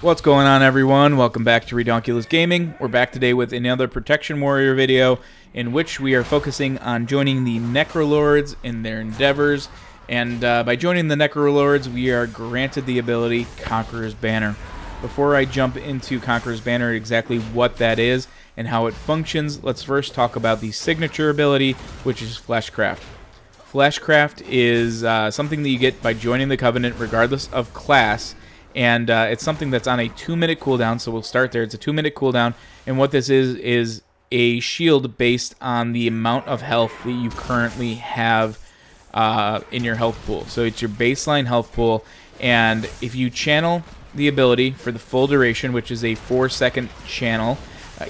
What's going on, everyone? Welcome back to Redonkulous Gaming. We're back today with another Protection Warrior video in which we are focusing on joining the Necrolords in their endeavors. And by joining the Necrolords, we are granted the ability Conqueror's Banner. Before I jump into Conqueror's Banner, exactly what that is and how it functions, let's first talk about the signature ability, which is Fleshcraft. Fleshcraft is something that you get by joining the Covenant regardless of class. And it's something that's on a 2-minute cooldown, so we'll start there. It's a 2-minute cooldown, and what this is a shield based on the amount of health that you currently have in your health pool. So it's your baseline health pool, and if you channel the ability for the full duration, which is a 4-second channel,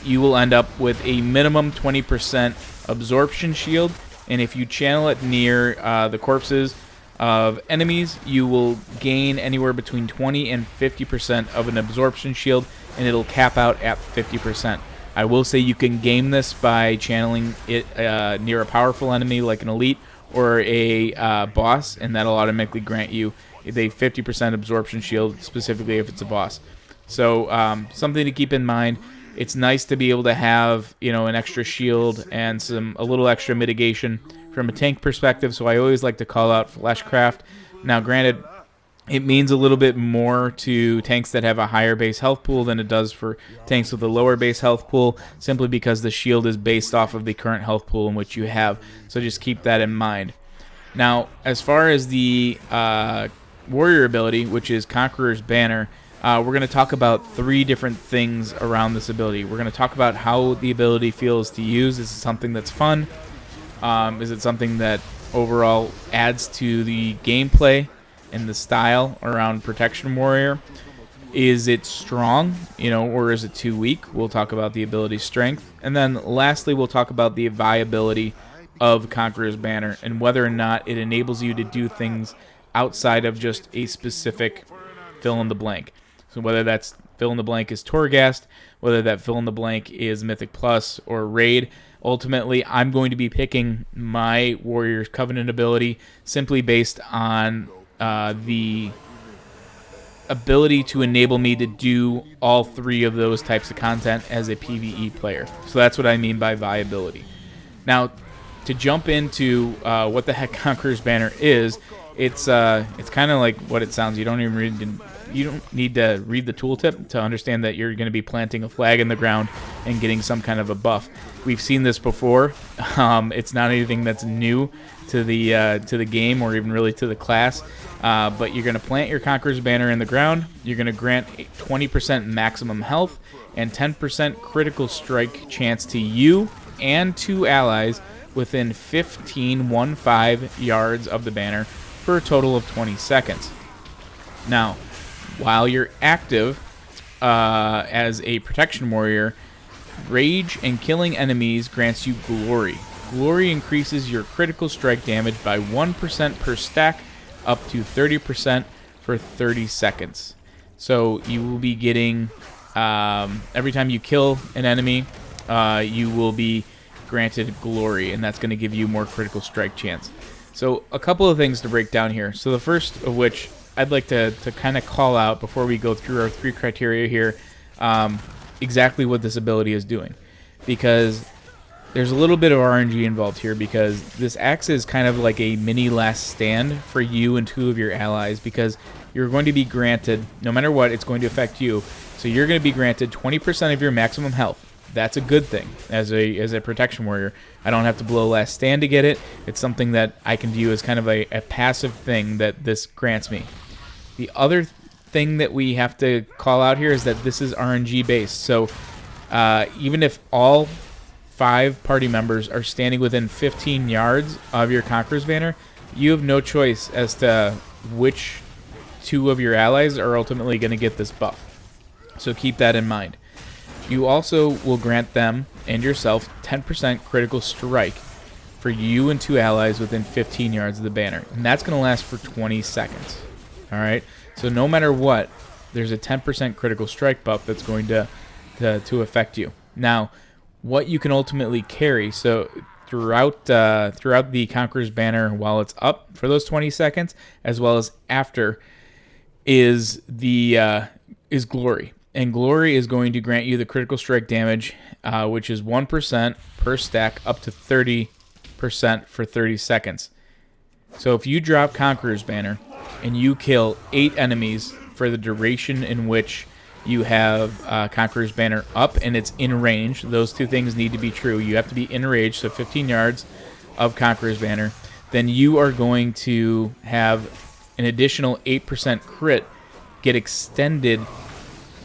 you will end up with a minimum 20% absorption shield, and if you channel it near the corpses of enemies, you will gain anywhere between 20 and 50% of an absorption shield, and it'll cap out at 50%. I will say you can game this by channeling it near a powerful enemy like an elite or a boss, and that'll automatically grant you a 50% absorption shield, specifically if it's a boss. So something to keep in mind. It's nice to be able to have, you know, an extra shield and a little extra mitigation from a tank perspective, so I always like to call out Fleshcraft. Now, granted, it means a little bit more to tanks that have a higher base health pool than it does for tanks with a lower base health pool, simply because the shield is based off of the current health pool in which you have, so just keep that in mind. Now, as far as the warrior ability, which is Conqueror's Banner, we're going to talk about 3 different things around this ability. We're going to talk about how the ability feels to use. Is it something that's fun? Is it something that overall adds to the gameplay and the style around Protection Warrior? Is it strong, or is it too weak? We'll talk about the ability strength. And then lastly, we'll talk about the viability of Conqueror's Banner and whether or not it enables you to do things outside of just a specific fill-in-the-blank. So whether that's fill-in-the-blank is Torghast, whether that fill-in-the-blank is Mythic Plus or Raid, ultimately I'm going to be picking my Warrior's Covenant ability simply based on the ability to enable me to do all 3 of those types of content as a PvE player. So that's what I mean by viability. Now, to jump into what the heck Conqueror's Banner is, it's kind of like what it sounds. You don't need to read the tooltip to understand that you're going to be planting a flag in the ground and getting some kind of a buff. We've seen this before. It's not anything that's new to the game or even really to the class. But you're going to plant your Conqueror's Banner in the ground. You're going to grant a 20% maximum health and 10% critical strike chance to you and 2 allies within 15 yards of the banner for a total of 20 seconds. Now, while you're active as a Protection Warrior, Rage and killing enemies grants you Glory. Glory increases your critical strike damage by 1% per stack, up to 30% for 30 seconds. So you will be getting, every time you kill an enemy, you will be granted Glory, and that's going to give you more critical strike chance. So a couple of things to break down here. So the first of which I'd like to kind of call out before we go through our 3 criteria here, exactly what this ability is doing, because there's a little bit of RNG involved here, because this acts as kind of like a mini last stand for you and 2 of your allies, because you're going to be granted, no matter what, it's going to affect you, so you're going to be granted 20% of your maximum health. That's a good thing as a Protection Warrior. I don't have to blow last stand to get it. It's something that I can view as kind of a passive thing that this grants me. The other thing that we have to call out here is that this is RNG based. So even if all 5 party members are standing within 15 yards of your Conqueror's Banner, you have no choice as to which 2 of your allies are ultimately going to get this buff. So keep that in mind. You also will grant them and yourself 10% critical strike for you and 2 allies within 15 yards of the banner. And that's going to last for 20 seconds. Alright? So no matter what, there's a 10% critical strike buff that's going to affect you. Now, what you can ultimately carry, so throughout the Conqueror's Banner while it's up for those 20 seconds, as well as after, is the is Glory. And Glory is going to grant you the critical strike damage, which is 1% per stack up to 30% for 30 seconds. So if you drop Conqueror's Banner and you kill 8 enemies for the duration in which you have Conqueror's Banner up and it's in range, those two things need to be true. You have to be in range, so 15 yards of Conqueror's Banner. Then you are going to have an additional 8% crit get extended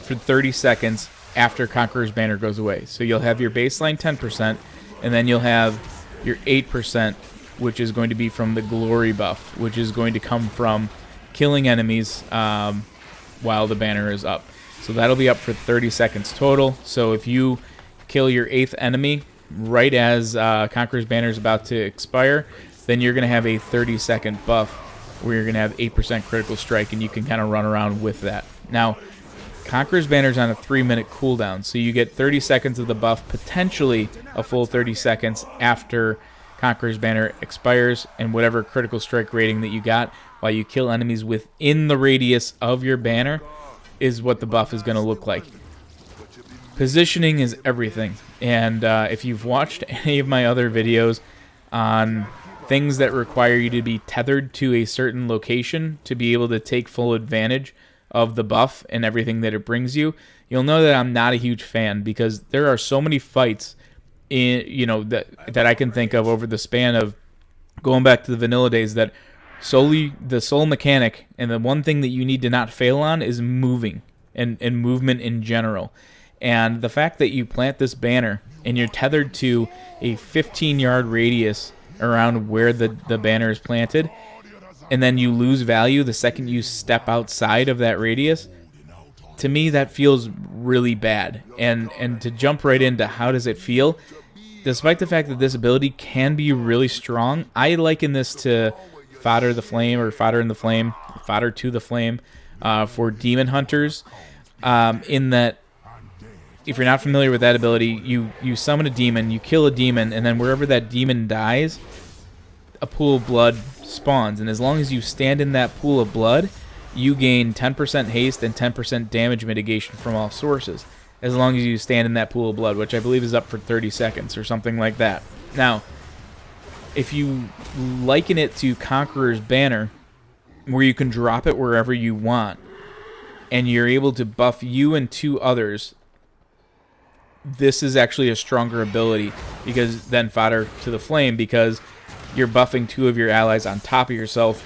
for 30 seconds after Conqueror's Banner goes away. So you'll have your baseline 10%, and then you'll have your 8%, which is going to be from the Glory buff, which is going to come from killing enemies while the banner is up. So that'll be up for 30 seconds total. So if you kill your 8th enemy right as Conqueror's Banner is about to expire, then you're going to have a 30-second buff where you're going to have 8% critical strike, and you can kind of run around with that. Now, Conqueror's Banner is on a 3-minute cooldown, so you get 30 seconds of the buff, potentially a full 30 seconds after Conqueror's Banner expires, and whatever critical strike rating that you got while you kill enemies within the radius of your banner is what the buff is going to look like. Positioning is everything, and if you've watched any of my other videos on things that require you to be tethered to a certain location to be able to take full advantage of the buff and everything that it brings you, you'll know that I'm not a huge fan, because there are so many fights that I can think of over the span of going back to the vanilla days that solely the sole mechanic and the one thing that you need to not fail on is moving and movement in general. And the fact that you plant this banner and you're tethered to a 15-yard radius around where the banner is planted, and then you lose value the second you step outside of that radius, to me that feels really bad. And to jump right into how does it feel, despite the fact that this ability can be really strong, I liken this to Fodder the Flame, or Fodder in the Flame, Fodder to the Flame, for Demon Hunters, in that if you're not familiar with that ability, you summon a demon, you kill a demon, and then wherever that demon dies, a pool of blood spawns. And as long as you stand in that pool of blood, you gain 10% haste and 10% damage mitigation from all sources, as long as you stand in that pool of blood, which I believe is up for 30 seconds or something like that. Now, if you liken it to Conqueror's Banner, where you can drop it wherever you want, and you're able to buff you and 2 others, this is actually a stronger ability than Fodder to the Flame, because you're buffing 2 of your allies on top of yourself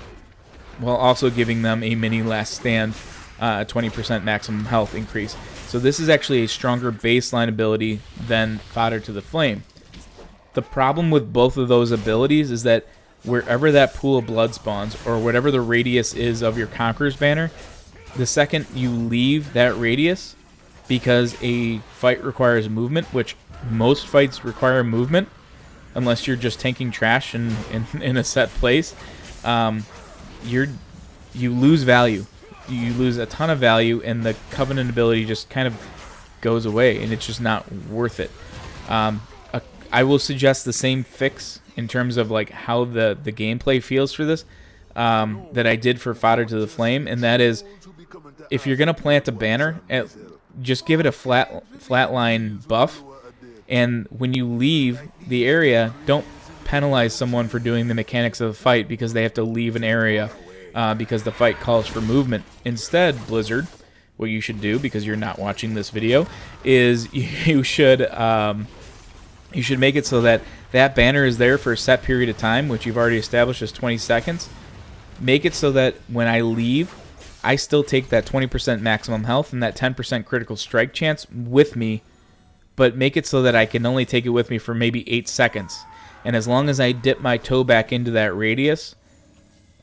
while also giving them a mini last stand, 20% maximum health increase. So this is actually a stronger baseline ability than Fodder to the Flame. The problem with both of those abilities is that wherever that pool of blood spawns, or whatever the radius is of your Conqueror's Banner, the second you leave that radius, because a fight requires movement, which most fights require movement, unless you're just tanking trash in a set place, you lose value. You lose a ton of value, and the Covenant ability just kind of goes away, and it's just not worth it. I will suggest the same fix in terms of like how the gameplay feels for this that I did for Fodder to the Flame, and that is, if you're gonna plant a banner, just give it a flatline buff, and when you leave the area, don't penalize someone for doing the mechanics of the fight because they have to leave an area because the fight calls for movement. Instead, Blizzard, what you should do, because you're not watching this video, is you should make it so that that banner is there for a set period of time, which you've already established as 20 seconds. Make it so that when I leave, I still take that 20% maximum health and that 10% critical strike chance with me, but make it so that I can only take it with me for maybe 8 seconds. And as long as I dip my toe back into that radius,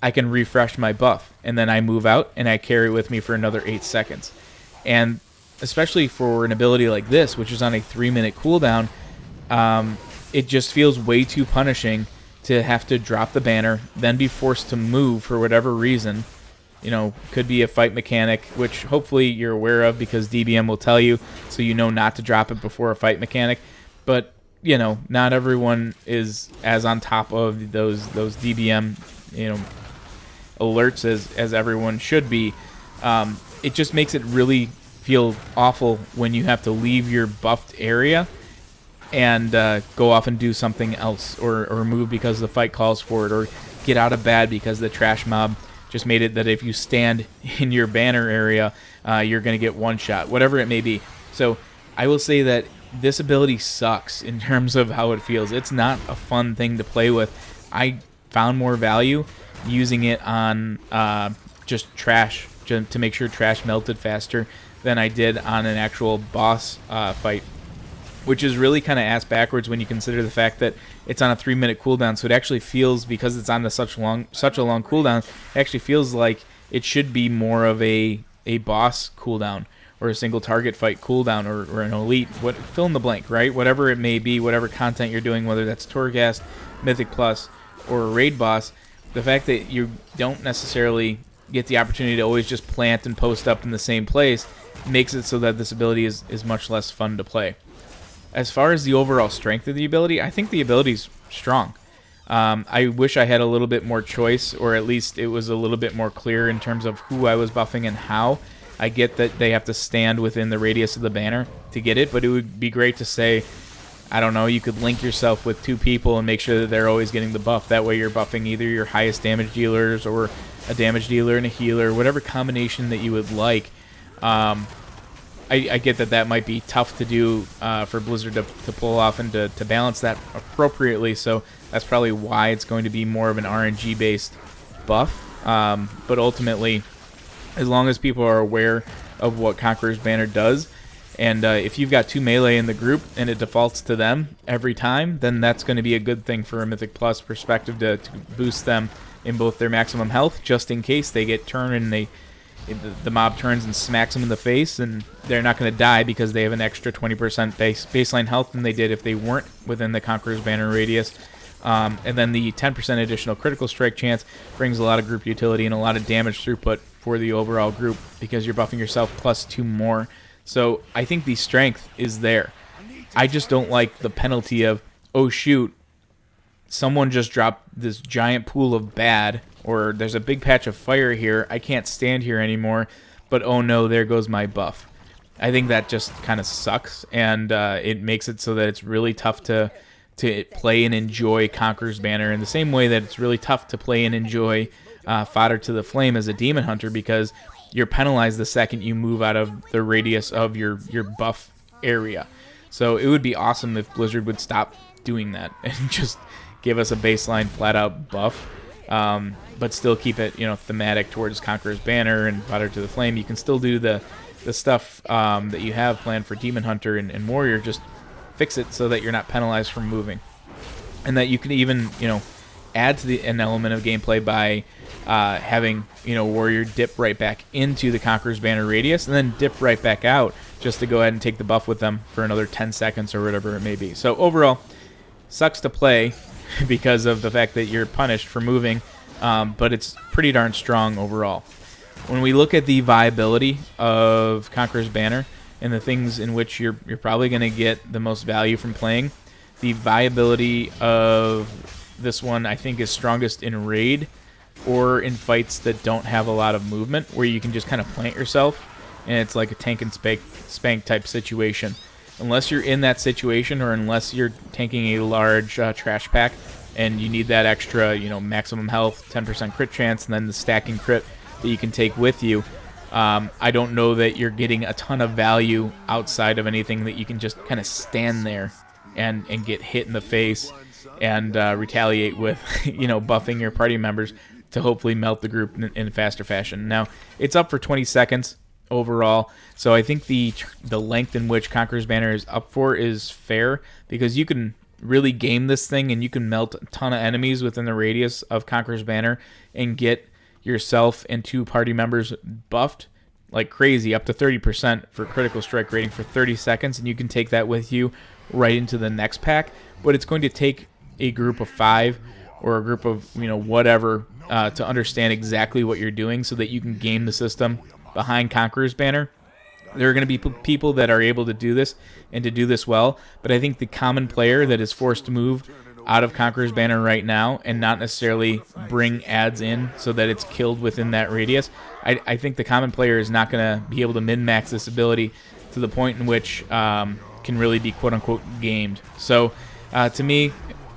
I can refresh my buff, and then I move out and I carry it with me for another 8 seconds. And especially for an ability like this, which is on a 3-minute cooldown, it just feels way too punishing to have to drop the banner, then be forced to move for whatever reason. You know, could be a fight mechanic, which hopefully you're aware of because DBM will tell you, so you know not to drop it before a fight mechanic. But, you know, not everyone is as on top of those DBM, alerts as everyone should be. It just makes it really feel awful when you have to leave your buffed area and go off and do something else, or move because the fight calls for it, or get out of bad because the trash mob just made it that if you stand in your banner area, you're going to get one shot, whatever it may be. So I will say that this ability sucks in terms of how it feels. It's not a fun thing to play with. I found more value using it on just trash, to make sure trash melted faster than I did on an actual boss fight, which is really kind of ass backwards when you consider the fact that it's on a 3-minute cooldown. So it actually feels, because it's on such a long cooldown, it actually feels like it should be more of a boss cooldown, or a single target fight cooldown, or an elite, fill in the blank, right? Whatever it may be, whatever content you're doing, whether that's Torghast, Mythic Plus, or a raid boss, the fact that you don't necessarily get the opportunity to always just plant and post up in the same place makes it so that this ability is much less fun to play. As far as the overall strength of the ability, I think the ability's strong. I wish I had a little bit more choice, or at least it was a little bit more clear in terms of who I was buffing and how. I get that they have to stand within the radius of the banner to get it, but it would be great to say, I don't know, you could link yourself with 2 people and make sure that they're always getting the buff. That way you're buffing either your highest damage dealers, or a damage dealer and a healer, whatever combination that you would like. I get that might be tough to do for Blizzard to pull off and to balance that appropriately, so that's probably why it's going to be more of an RNG-based buff. But ultimately, as long as people are aware of what Conqueror's Banner does, and if you've got 2 melee in the group and it defaults to them every time, then that's going to be a good thing for a Mythic Plus perspective to boost them in both their maximum health, just in case they get turned and the mob turns and smacks them in the face, and they're not going to die because they have an extra 20% baseline health than they did if they weren't within the Conqueror's Banner radius. And then the 10% additional critical strike chance brings a lot of group utility and a lot of damage throughput for the overall group, because you're buffing yourself plus 2 more. So I think the strength is there. I just don't like the penalty of, oh shoot, someone just dropped this giant pool of bad, or there's a big patch of fire here, I can't stand here anymore, but oh no, there goes my buff. I think that just kind of sucks, and it makes it so that it's really tough to play and enjoy Conqueror's Banner in the same way that it's really tough to play and enjoy Fodder to the Flame as a Demon Hunter, because you're penalized the second you move out of the radius of your buff area. So it would be awesome if Blizzard would stop doing that and just give us a baseline flat-out buff, but still keep it, thematic towards Conqueror's Banner and Fodder to the Flame. You can still do the stuff that you have planned for Demon Hunter and Warrior. Just fix it so that you're not penalized from moving, and that you can even add to an element of gameplay by having Warrior dip right back into the Conqueror's Banner radius and then dip right back out just to go ahead and take the buff with them for another 10 seconds or whatever it may be. So overall, sucks to play because of the fact that you're punished for moving, but it's pretty darn strong overall. When we look at the viability of Conqueror's Banner and the things in which you're probably going to get the most value from playing, the viability of this one I think is strongest in raid or in fights that don't have a lot of movement, where you can just kind of plant yourself and it's like a tank and spank type situation. Unless you're in that situation, or unless you're tanking a large trash pack and you need that extra maximum health, 10% crit chance, and then the stacking crit that you can take with you, I don't know that you're getting a ton of value outside of anything that you can just kind of stand there and get hit in the face and retaliate with buffing your party members to hopefully melt the group in a faster fashion. Now, it's up for 20 seconds overall, so I think the length in which Conqueror's Banner is up for is fair, because you can really game this thing and you can melt a ton of enemies within the radius of Conqueror's Banner and get yourself and 2 party members buffed like crazy, up to 30% for critical strike rating for 30 seconds, and you can take that with you right into the next pack. But it's going to take a group of 5 or a group of whatever to understand exactly what you're doing, so that you can game the system behind Conqueror's Banner. There are going to be people that are able to do this and to do this well, but I think the common player that is forced to move out of Conqueror's Banner right now and not necessarily bring ads in so that it's killed within that radius, I think the common player is not going to be able to min-max this ability to the point in which can really be quote-unquote gamed. So to me,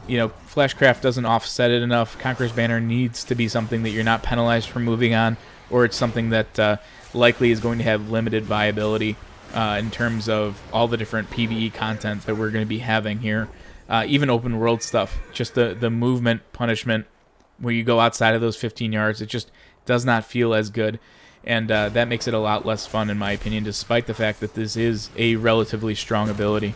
Fleshcraft doesn't offset it enough. Conqueror's Banner needs to be something that you're not penalized for moving on, or it's something that likely is going to have limited viability in terms of all the different PvE content that we're going to be having here. Even open world stuff, just the movement punishment where you go outside of those 15 yards, it just does not feel as good. And that makes it a lot less fun, in my opinion, despite the fact that this is a relatively strong ability.